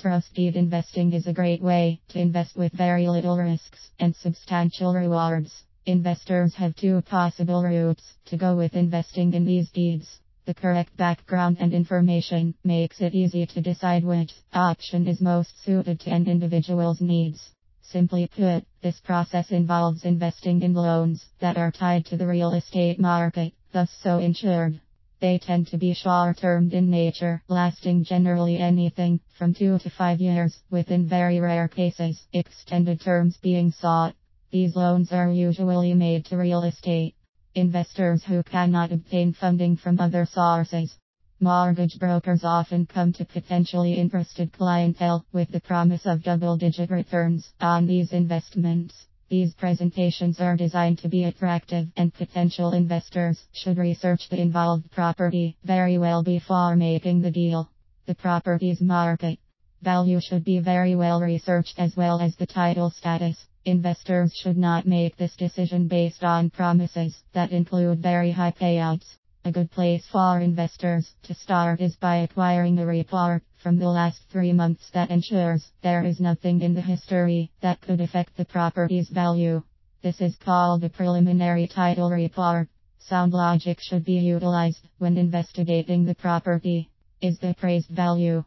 Trusted investing is a great way to invest with very little risks and substantial rewards. Investors have two possible routes to go with investing in these deeds. The correct background and information makes it easy to decide which option is most suited to an individual's needs. Simply put, this process involves investing in loans that are tied to the real estate market, thus so insured. They tend to be short-term in nature, lasting generally anything from 2 to 5 years, within very rare cases, extended terms being sought. These loans are usually made to real estate investors who cannot obtain funding from other sources. Mortgage brokers often come to potentially interested clientele with the promise of double-digit returns on these investments. These presentations are designed to be attractive, and potential investors should research the involved property very well before making the deal. The property's market value should be very well researched, as well as the title status. Investors should not make this decision based on promises that include very high payouts. A good place for investors to start is by acquiring a report from the last 3 months that ensures there is nothing in the history that could affect the property's value. This is called a preliminary title report. Sound logic should be utilized when investigating the property. Is the appraised value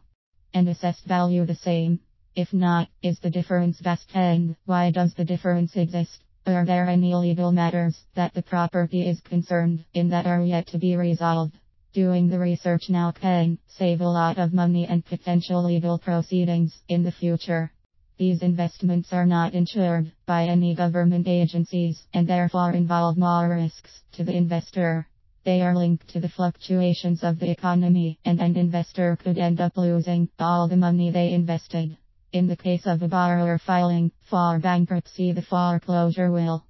and assessed value the same? If not, is the difference vast, and why does the difference exist? Are there any legal matters that the property is concerned in that are yet to be resolved? Doing the research now can save a lot of money and potential legal proceedings in the future. These investments are not insured by any government agencies and therefore involve more risks to the investor. They are linked to the fluctuations of the economy, and an investor could end up losing all the money they invested. In the case of a borrower filing for bankruptcy, the foreclosure will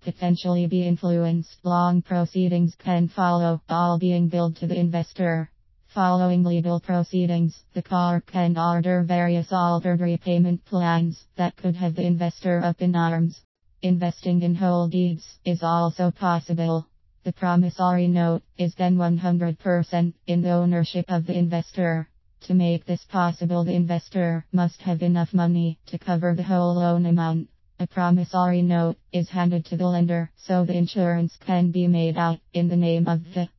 potentially be influenced. Long proceedings can follow, all being billed to the investor. Following legal proceedings, the court can order various altered repayment plans that could have the investor up in arms. Investing in whole deeds is also possible. The promissory note is then 100% in the ownership of the investor. To make this possible, the investor must have enough money to cover the whole loan amount. A promissory note is handed to the lender, so the insurance can be made out in the name of the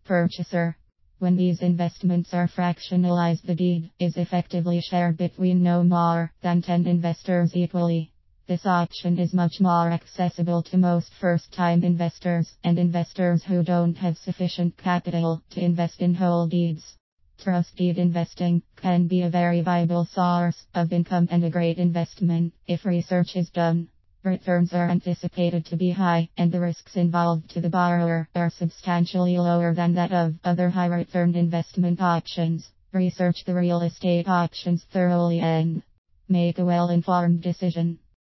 purchaser. When these investments are fractionalized, the deed is effectively shared between no more than 10 investors equally. This option is much more accessible to most first-time investors and investors who don't have sufficient capital to invest in whole deeds. Trusted investing can be a very viable source of income and a great investment if research is done. Returns are anticipated to be high, and the risks involved to the borrower are substantially lower than that of other high-return investment options. Research the real estate options thoroughly and make a well-informed decision.